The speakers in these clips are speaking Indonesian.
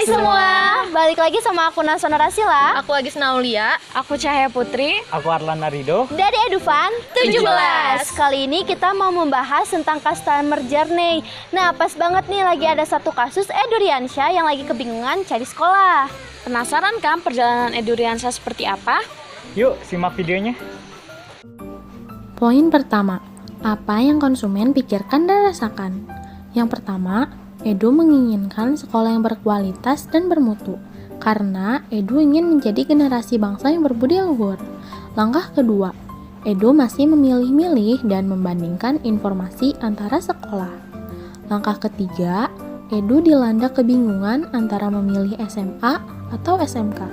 semua, balik lagi sama aku Nasona Rasila. Aku Agis Naulia. Aku Cahaya Putri. Aku Arlan Arido. Dari Edufan 17. Kali ini kita mau membahas tentang customer journey. Nah, pas banget nih lagi ada satu kasus Eduriansyah yang lagi kebingungan cari sekolah. Penasaran kan perjalanan Eduriansyah seperti apa? Yuk, simak videonya. Poin pertama, apa yang konsumen pikirkan dan rasakan? Yang pertama, Edu menginginkan sekolah yang berkualitas dan bermutu, karena Edu ingin menjadi generasi bangsa yang berbudi luhur. Langkah kedua, Edu masih memilih-milih dan membandingkan informasi antara sekolah. Langkah ketiga, Edu dilanda kebingungan antara memilih SMA atau SMK.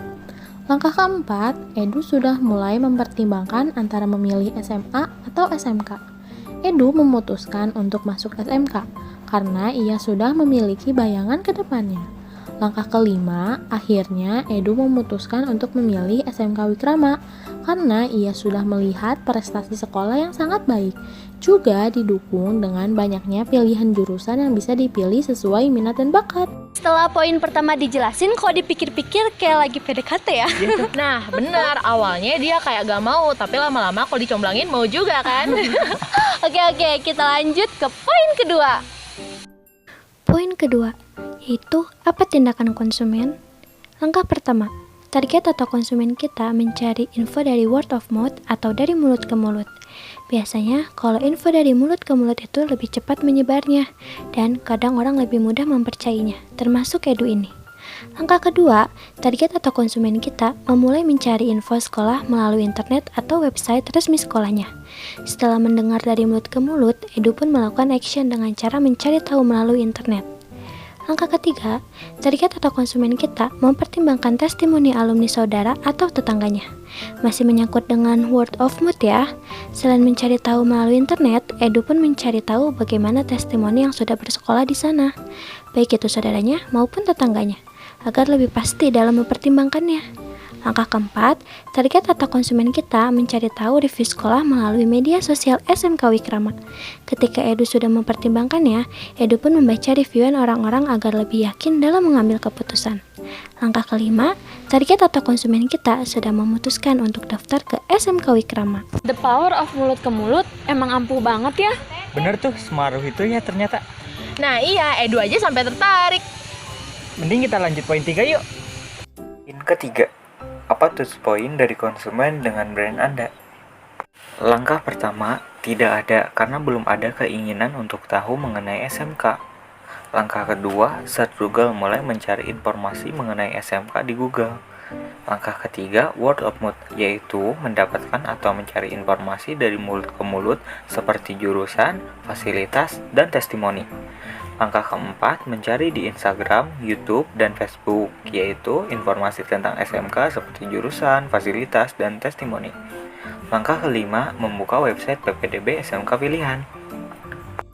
Langkah keempat, Edu sudah mulai mempertimbangkan antara memilih SMA atau SMK. Edu memutuskan untuk masuk SMK karena ia sudah memiliki bayangan ke depannya. Langkah kelima, akhirnya Edu memutuskan untuk memilih SMK Wikrama karena ia sudah melihat prestasi sekolah yang sangat baik, juga didukung dengan banyaknya pilihan jurusan yang bisa dipilih sesuai minat dan bakat. Setelah poin pertama dijelasin, kok dipikir-pikir kayak lagi PDKT ya? Nah, benar. Awalnya dia kayak gak mau, tapi lama-lama kalau dicomblangin mau juga kan? Oke, kita lanjut ke poin kedua. Poin kedua, yaitu apa tindakan konsumen? Langkah pertama, target atau konsumen kita mencari info dari word of mouth atau dari mulut ke mulut. Biasanya, kalau info dari mulut ke mulut itu lebih cepat menyebarnya, dan kadang orang lebih mudah mempercayainya, termasuk Edu ini. Langkah kedua, target atau konsumen kita memulai mencari info sekolah melalui internet atau website resmi sekolahnya. Setelah mendengar dari mulut ke mulut, Edu pun melakukan action dengan cara mencari tahu melalui internet. Langkah ketiga, target atau konsumen kita mempertimbangkan testimoni alumni saudara atau tetangganya. Masih menyangkut dengan word of mouth ya. Selain mencari tahu melalui internet, Edu pun mencari tahu bagaimana testimoni yang sudah bersekolah di sana, baik itu saudaranya maupun tetangganya, agar lebih pasti dalam mempertimbangkannya. Langkah keempat, target atau konsumen kita mencari tahu review sekolah melalui media sosial SMK Wikrama. Ketika Edu sudah mempertimbangkannya, Edu pun membaca reviewan orang-orang agar lebih yakin dalam mengambil keputusan. Langkah kelima, target atau konsumen kita sudah memutuskan untuk daftar ke SMK Wikrama. The power of mulut ke mulut emang ampuh banget ya. Bener tuh, semaruh itu ya ternyata. Nah iya, Edu aja sampai tertarik. Mending kita lanjut poin 3 yuk. Poin ketiga, apa touch point dari konsumen dengan brand Anda? Langkah pertama, tidak ada karena belum ada keinginan untuk tahu mengenai SMK. Langkah kedua, search Google mulai mencari informasi mengenai SMK di Google. Langkah ketiga, word of mouth, yaitu mendapatkan atau mencari informasi dari mulut ke mulut seperti jurusan, fasilitas, dan testimoni. Langkah keempat, mencari di Instagram, YouTube, dan Facebook, yaitu informasi tentang SMK seperti jurusan, fasilitas, dan testimoni. Langkah kelima, membuka website PPDB SMK pilihan.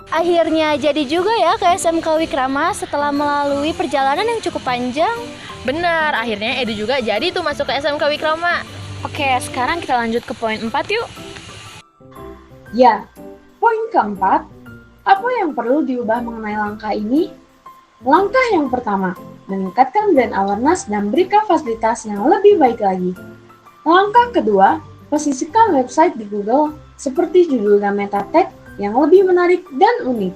Akhirnya jadi juga ya ke SMK Wikrama setelah melalui perjalanan yang cukup panjang. Benar, akhirnya Edu juga jadi tuh masuk ke SMK Wikrama. Oke, sekarang kita lanjut ke poin 4 yuk. Ya, poin keempat, apa yang perlu diubah mengenai langkah ini? Langkah yang pertama, meningkatkan brand awareness dan berikan fasilitas yang lebih baik lagi. Langkah kedua, posisikan website di Google seperti judul dan meta tag yang lebih menarik dan unik.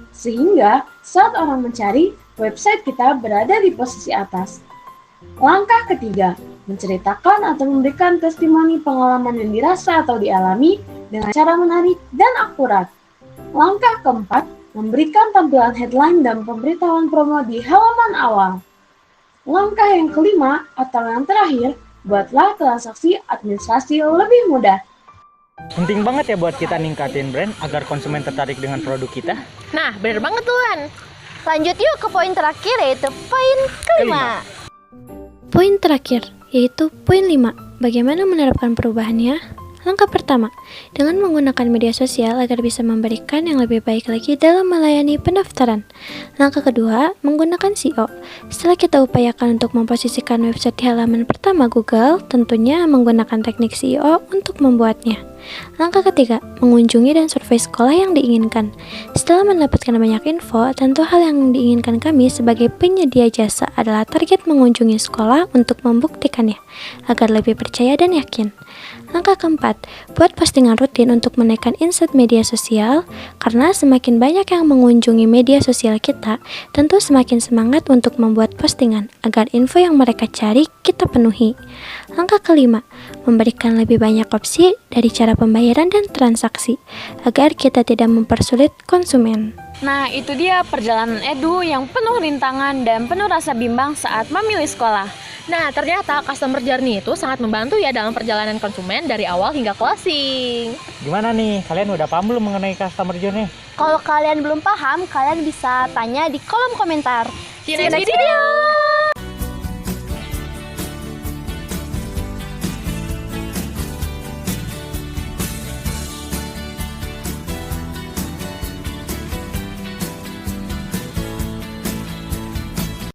Sehingga saat orang mencari, website kita berada di posisi atas. Langkah ketiga, menceritakan atau memberikan testimoni pengalaman yang dirasa atau dialami dengan cara menarik dan akurat. Langkah keempat, memberikan tampilan headline dan pemberitahuan promo di halaman awal. Langkah yang kelima atau yang terakhir, buatlah transaksi administrasi lebih mudah. Penting banget ya buat kita ningkatin brand agar konsumen tertarik dengan produk kita. Nah, bener banget tuan. Lanjut yuk ke poin terakhir, yaitu poin kelima. Poin terakhir, yaitu poin 5. Bagaimana menerapkan perubahannya? Langkah pertama, dengan menggunakan media sosial agar bisa memberikan yang lebih baik lagi dalam melayani pendaftaran. Langkah kedua, menggunakan SEO. Setelah kita upayakan untuk memposisikan website di halaman pertama Google, tentunya menggunakan teknik SEO untuk membuatnya. Langkah ketiga, mengunjungi dan survei sekolah yang diinginkan. Setelah mendapatkan banyak info, tentu hal yang diinginkan kami sebagai penyedia jasa adalah target mengunjungi sekolah untuk membuktikannya, agar lebih percaya dan yakin. Langkah keempat, buat postingan rutin untuk menaikkan insight media sosial, karena semakin banyak yang mengunjungi media sosial kita, tentu semakin semangat untuk membuat postingan, agar info yang mereka cari kita penuhi. Langkah kelima, memberikan lebih banyak opsi dari cara pembayaran dan transaksi, agar kita tidak mempersulit konsumen. Nah, itu dia perjalanan Edu yang penuh rintangan dan penuh rasa bimbang saat memilih sekolah. Nah, ternyata customer journey itu sangat membantu ya dalam perjalanan konsumen dari awal hingga closing. Gimana nih, kalian udah paham belum mengenai customer journey? Kalau kalian belum paham, kalian bisa tanya di kolom komentar. See you next video!